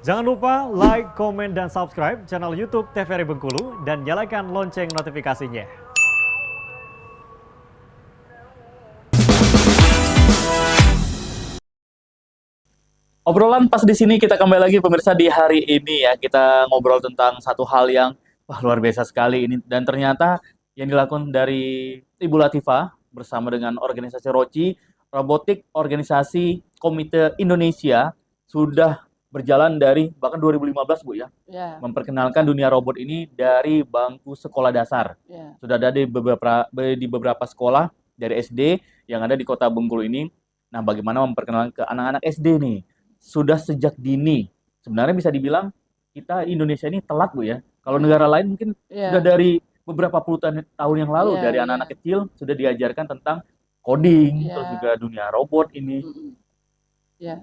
Jangan lupa like, komen, dan subscribe channel YouTube TVRI Bengkulu dan nyalakan lonceng notifikasinya. Obrolan pas di sini kita kembali lagi pemirsa di hari ini ya. Kita ngobrol tentang satu hal yang luar biasa sekali ini dan ternyata yang dilakukan dari Ibu Latifah bersama dengan organisasi ROCI, Robotik Organisasi Komite Indonesia, sudah berjalan dari bahkan 2015 Bu ya. Ya, Memperkenalkan dunia robot ini dari bangku sekolah dasar. ya. Sudah ada di beberapa sekolah dari SD yang ada di Kota Bengkulu ini. Nah, bagaimana memperkenalkan ke anak-anak SD nih? Sudah sejak dini. Sebenarnya bisa dibilang kita Indonesia ini telat Bu ya. Kalau negara lain mungkin Ya. sudah dari beberapa puluh tahun yang lalu Ya, dari ya. anak-anak kecil sudah diajarkan tentang coding, Ya. terus juga dunia robot ini. Ya.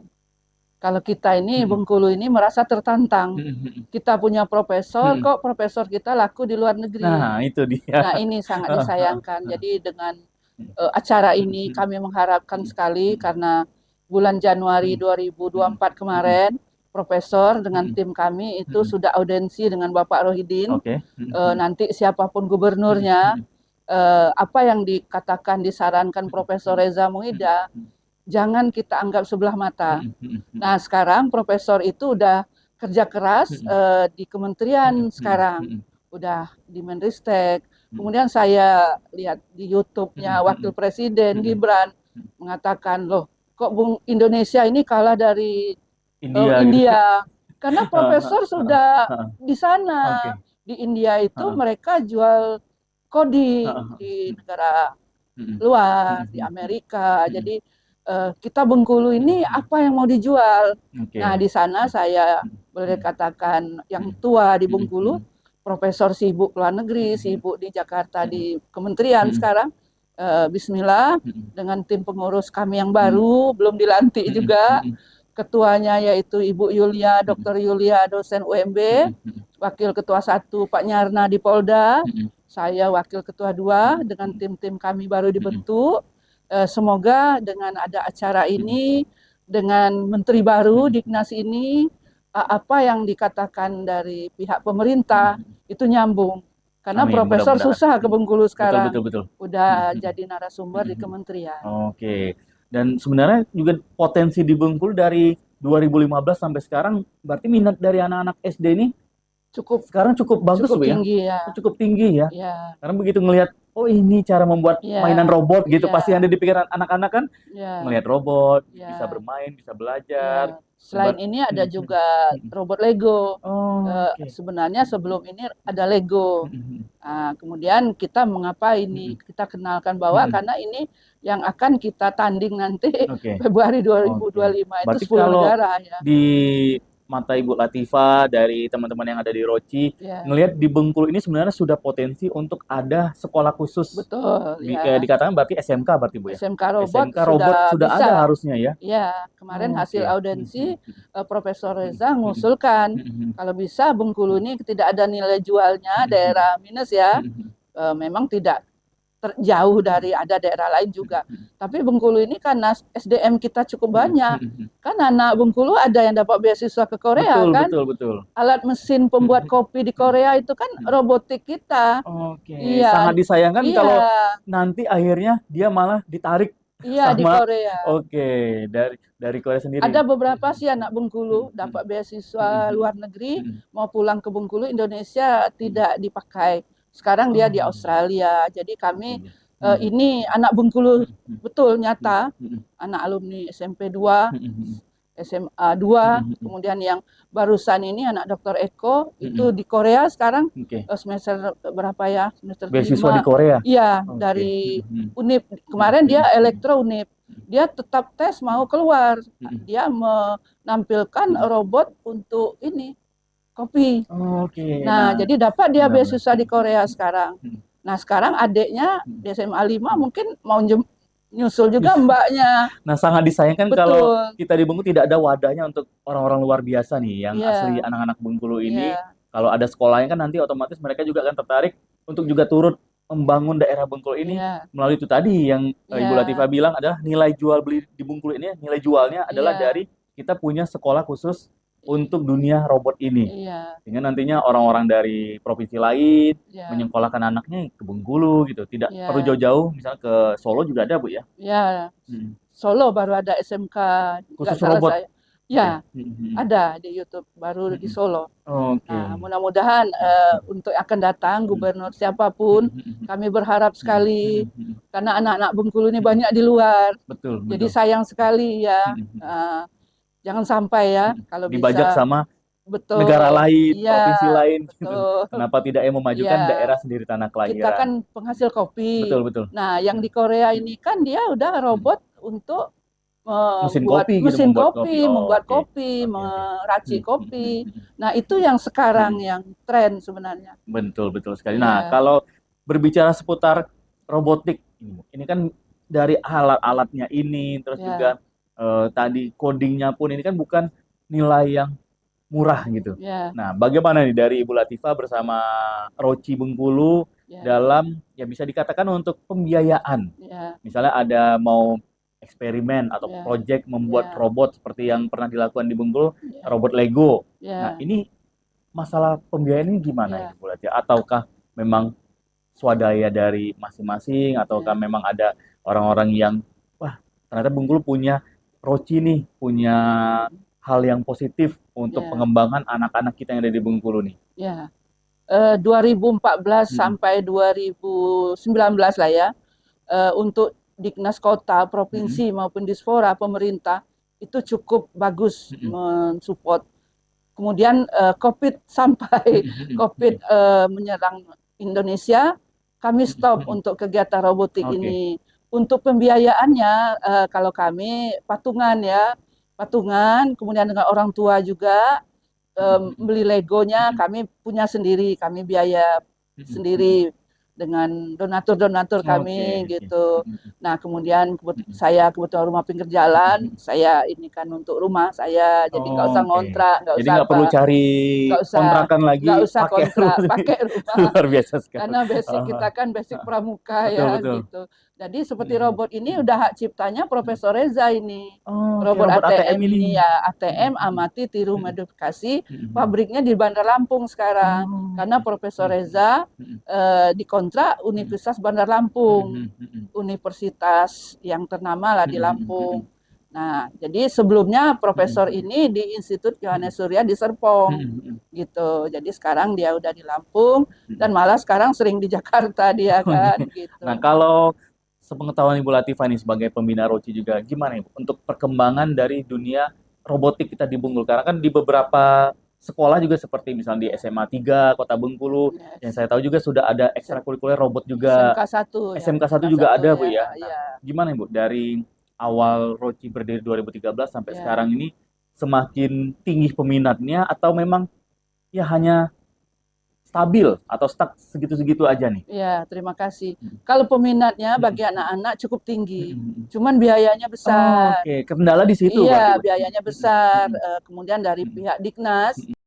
Kalau kita ini Mm-mm. Bengkulu ini merasa tertantang. Mm-mm. Kita punya profesor, Mm-mm. kok profesor kita laku di luar negeri. Nah, itu dia. Nah, ini sangat disayangkan. Jadi dengan acara ini kami mengharapkan sekali karena bulan Januari 2024 kemarin profesor dengan tim kami itu sudah audensi dengan Bapak Rohidin. Oke. Nanti siapapun gubernurnya, apa yang dikatakan disarankan Profesor Reza Muhida, jangan kita anggap sebelah mata. Nah, sekarang profesor itu udah kerja keras di kementerian sekarang, udah di Menristek. Kemudian saya lihat di YouTube-nya Wakil Presiden Gibran mengatakan, loh, kok Bung Indonesia ini kalah dari India, gitu. India? Karena profesor sudah di sana. Oke. Di India itu mereka jual coding di negara luar, di Amerika. Jadi kita Bengkulu ini apa yang mau dijual? Oke. Nah, di sana saya boleh katakan yang tua di Bengkulu, profesor sibuk luar negeri, sibuk di Jakarta di kementerian sekarang. Bismillah, dengan tim pengurus kami yang baru, belum dilantik juga. Ketuanya yaitu Ibu Yulia, Dr. Yulia, dosen UMB, Wakil Ketua 1 Pak Nyarna di Polda, saya Wakil Ketua 2 dengan tim-tim kami baru dibentuk. Semoga dengan ada acara ini, dengan Menteri baru Dignas ini, apa yang dikatakan dari pihak pemerintah itu nyambung. Karena Amin, profesor mudah-mudahan. susah ke Bengkulu sekarang. Betul. Udah jadi narasumber di kementerian. Oke. Dan sebenarnya juga potensi di Bengkulu dari 2015 sampai sekarang, berarti minat dari anak-anak SD ini sekarang cukup bagus Bu ya? Tinggi ya. Cukup tinggi ya. Ya. Karena begitu ngelihat, oh ini cara membuat mainan robot gitu, Iya. pasti yang ada di pikiran anak-anak kan, Ya. melihat robot, Ya. bisa bermain, bisa belajar. Ya. Selain ini ada juga robot Lego. Oke. Sebenarnya sebelum ini ada Lego. Nah, kemudian kita mengapa ini kita kenalkan bahwa karena ini yang akan kita tanding nanti Oke. Februari 2025 itu Berarti 10 kalau negara ya. di mata Ibu Latifah dari teman-teman yang ada di ROCI, Ya. ngelihat di Bengkulu ini sebenarnya sudah potensi untuk ada sekolah khusus. Betul. Kayak dikatakan berarti SMK berarti Bu ya? SMK robot SMK robot sudah bisa. ada harusnya ya? Ya, kemarin Oke. hasil audensi Profesor Reza mengusulkan kalau bisa Bengkulu ini tidak ada nilai jualnya, daerah minus ya. Memang tidak jauh dari ada daerah lain juga. Tapi Bengkulu ini karena SDM kita cukup banyak. Kan anak Bengkulu ada yang dapat beasiswa ke Korea kan. Betul. Alat mesin pembuat kopi di Korea itu kan robotik kita. Oke. Iya. Sangat disayangkan Iya. kalau nanti akhirnya dia malah ditarik Iya, di sama Korea. Oke, dari Korea sendiri. Ada beberapa sih anak Bengkulu dapat beasiswa luar negeri, mau pulang ke Bengkulu, Indonesia tidak dipakai. Sekarang dia di Australia. Jadi kami ini anak Bengkulu betul nyata, anak alumni SMP 2, SMA 2, kemudian yang barusan ini anak Dr. Eko itu di Korea sekarang. Oke. Semester berapa ya? Semester Beasiswa 5. di Korea. Iya, Oke. dari UNIP. Kemarin dia elektro UNIP. Dia tetap tes mau keluar. Dia menampilkan robot untuk ini kopi. Oke. Nah, jadi dapat dia benar-benar. beasiswa di Korea sekarang. Nah, sekarang adiknya di SMA 5 mungkin mau nyusul juga mbaknya. Nah, sangat disayangkan Betul. kalau kita di Bengkulu tidak ada wadahnya untuk orang-orang luar biasa nih, yang Iya. asli anak-anak Bengkulu ini. Iya. Kalau ada sekolahnya kan nanti otomatis mereka juga akan tertarik untuk juga turut membangun daerah Bengkulu ini Iya. melalui itu tadi yang Ibu Iya. Latifah bilang adalah nilai jual beli di Bengkulu ini, nilai jualnya adalah Iya. dari kita punya sekolah khusus untuk dunia robot ini. Iya, Sehingga nantinya orang-orang dari provinsi lain iya, menyekolahkan anaknya ke Bengkulu gitu. Tidak perlu iya, jauh-jauh, misalnya ke Solo juga ada, Bu ya. iya. Hmm. Solo baru ada SMK, nggak Khusus salah robot saya. gitu ya. Ya, ada di YouTube baru di Hmm. Solo. Oke. Nah, mudah-mudahan untuk akan datang gubernur siapapun, kami berharap sekali karena anak-anak Bengkulu ini banyak di luar. Betul, Jadi betul. sayang sekali ya. eh, Jangan sampai ya kalau Dibajak bisa. sama negara Betul. lain, Iya, provinsi lain gitu. betul. Kenapa tidak yang Iya, memajukan daerah sendiri tanah kita kelahiran? kan penghasil kopi. Betul, betul. Nah, yang di Korea ini kan dia udah robot untuk Mesin membuat kopi gitu, mesin membuat kopi. Oh, membuat oke. kopi, Oke, oke. meracik kopi. Nah, itu yang sekarang yang tren sebenarnya. Betul, betul sekali. Nah, Iya, kalau berbicara seputar robotik, ini kan dari alat-alatnya ini, terus ya, juga tadi codingnya pun ini kan bukan nilai yang murah gitu. ya, Nah, bagaimana nih dari Ibu Latifah bersama Roci Bengkulu ya, dalam ya bisa dikatakan untuk pembiayaan. ya, Misalnya ada mau eksperimen atau ya, project membuat ya, robot seperti yang pernah dilakukan di Bengkulu, ya, robot Lego. Nah, ya, ini masalah pembiayaan ini gimana ini ya, Bu Latifah? Ataukah memang swadaya dari masing-masing ataukah ya, memang ada orang-orang yang wah ternyata Bengkulu punya Roci nih, punya hal yang positif untuk ya, pengembangan anak-anak kita yang ada di Bengkulu nih. ya. 2014 Mm-mm. sampai 2019 lah ya, untuk Dignas Kota, Mm-mm. Provinsi maupun Dispora pemerintah itu cukup bagus Mm-mm. mensupport. Kemudian COVID sampai Mm-mm. COVID menyerang Indonesia, kami stop Mm-mm. untuk kegiatan robotik Oke. ini. Untuk pembiayaannya, kalau kami patungan ya, patungan, kemudian dengan orang tua juga Mm-mm. beli Legonya, Mm-mm. kami punya sendiri, kami biaya Mm-mm. sendiri dengan donatur-donatur Oke, kami oke. gitu. Mm-mm. Nah, kemudian Mm-mm. saya kebetulan rumah pinggir jalan, Mm-mm. saya ini kan untuk rumah saya, jadi nggak usah Oke. ngontrak, nggak Jadi usah nggak perlu apa, cari nggak usah kontrakan lagi, nggak usah pakai kontrak, rumah ini. pakai rumah. Luar biasa sekali. Karena basic Ah, kita kan basic ah. pramuka Betul, ya betul. gitu. Jadi seperti Mm-mm. robot ini udah hak ciptanya Profesor Reza ini. Oh, oke, Robot robot ATM ATM ini. ini ya Mm-mm. ATM amati tiru Mm-mm. modifikasi, Mm-mm. pabriknya di Bandar Lampung sekarang. Oh, Karena Profesor Reza mm-mm. dikontrak Mm-mm. Universitas Bandar Lampung, Mm-mm. Mm-mm. universitas yang ternama lah di Mm-mm. Lampung. Mm-mm. Nah, jadi sebelumnya profesor Mm-mm. ini di Institut Yohanes Surya di Serpong Mm-mm. gitu. Jadi sekarang dia udah di Lampung Mm-mm. dan malah sekarang sering di Jakarta dia Oh, iya. kan Nah, gitu. kalau sepengetahuan Ibu Latifah nih sebagai pembina Roci juga, gimana Ibu untuk perkembangan dari dunia robotik kita di Bengkulu? Karena kan di beberapa sekolah juga seperti misalnya di SMA 3 Kota Bengkulu, yang Yes. saya tahu juga sudah ada ekstrakurikuler robot juga. SMK 1 ya, SMK 1 SMK juga 1 ada, Bu ya, ya. Nah, ya, gimana Ibu dari awal Roci berdiri 2013 sampai ya. sekarang ini semakin tinggi peminatnya atau memang ya hanya stabil atau stuck segitu-segitu aja nih? Ya, terima kasih. Kalau peminatnya Mm-mm. bagi anak-anak cukup tinggi, Mm-mm. cuman biayanya Oh, besar. oke. Kendala di situ berarti, Iya, Bu. biayanya Mm-mm. besar. Mm-mm. Kemudian dari Mm-mm. pihak Dignas, Mm-mm.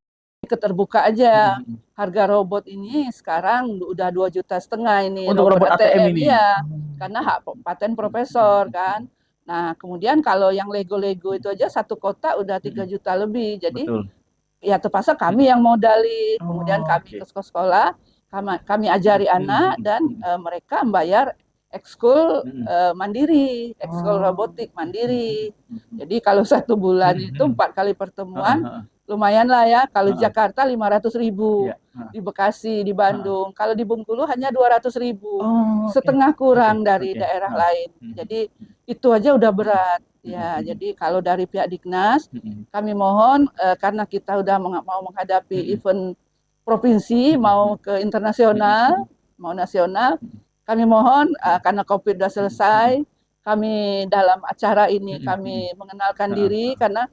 keterbuka aja. Mm-mm. Harga robot ini sekarang udah 2,5 juta ini Untuk robot robot ATM ATM, ini. iya. Oh, Karena oke. hak paten profesor Mm-mm. kan. Nah, kemudian kalau yang Lego-Lego itu aja satu kota udah 3 Mm-mm. juta lebih. Jadi Betul. ya terpaksa kami Mm-mm. yang modalin, kemudian Oh, kami oke. ke sekolah, kami ajari anak Mm-mm. dan Mm-mm. mereka membayar ekskul Mm-mm. mandiri, ekskul Oh. robotik mandiri. Mm-mm. Jadi kalau 1 bulan itu Mm-mm. 4 kali Heeh, pertemuan, heeh, lumayan lah ya. Kalau di heeh. Jakarta 500.000, Iya. Heeh, di Bekasi, di heeh. Bandung. Kalau di Bengkulu hanya 200.000, Oh, oke. setengah Oke, kurang dari oke. daerah Heeh. lain. Mm-mm. Jadi itu aja udah Mm-mm. berat. Mm-mm. Ya, Mm-mm. jadi kalau dari pihak Dignas, Mm-mm. kami mohon karena kita udah mau menghadapi Mm-mm. event provinsi, mau Mm-mm. ke Mm-mm. internasional, mau nasional, kami mohon karena COVID sudah Mm-mm. selesai, kami dalam acara ini Mm-mm. Mm-mm. kami mengenalkan Heeh, diri heeh. karena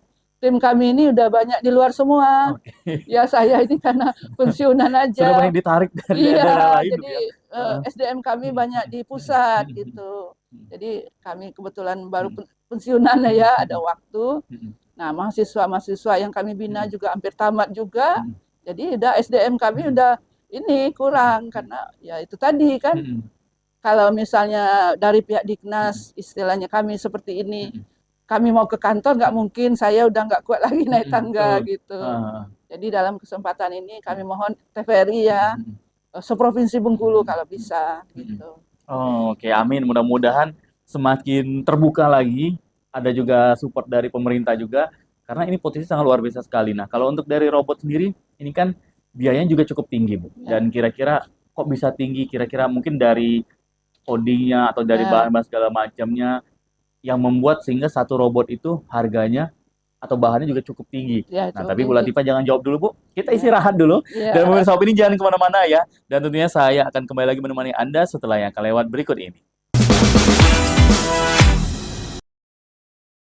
tim kami ini udah banyak di luar semua. Oke. Ya saya ini karena pensiunan Sudah aja. banyak ditarik dari daerah Iya, lain, Bu, jadi ya? Heeh. SDM kami Mm-mm. banyak di pusat Mm-mm. gitu. Mm-mm. Jadi kami kebetulan baru Mm-mm. pensiunan Mm-mm. ya, ada Mm-mm. waktu. Mm-mm. Nah, mahasiswa-mahasiswa yang kami bina Mm-mm. juga hampir tamat juga. Mm-mm. Jadi udah SDM kami Mm-mm. udah ini kurang karena ya itu tadi kan Mm-mm. kalau misalnya dari pihak Mm-mm. Dignas istilahnya kami seperti ini, Mm-mm. kami mau ke kantor nggak mungkin, saya udah nggak kuat lagi naik tangga betul. gitu. Ah, Jadi dalam kesempatan ini kami mohon TVRI ya, seprovinsi Bengkulu kalau bisa gitu. Oh, oke, amin. Mudah-mudahan semakin terbuka lagi, ada juga support dari pemerintah juga, karena ini potensi sangat luar biasa sekali. Nah, kalau untuk dari robot sendiri, ini kan biayanya juga cukup tinggi, Bu. Ya. Dan kira-kira kok bisa tinggi? Kira-kira mungkin dari codingnya atau dari Ya. bahan-bahan segala macamnya yang membuat sehingga satu robot itu harganya atau bahannya juga cukup tinggi. Ya, Nah, cukup tapi Bu tinggi. Latifah jangan jawab dulu, Bu. Kita Ya. istirahat dulu. Ya. Dan pemirsa Opini jangan kemana-mana ya. Dan tentunya saya akan kembali lagi menemani Anda setelah yang kelewat berikut ini.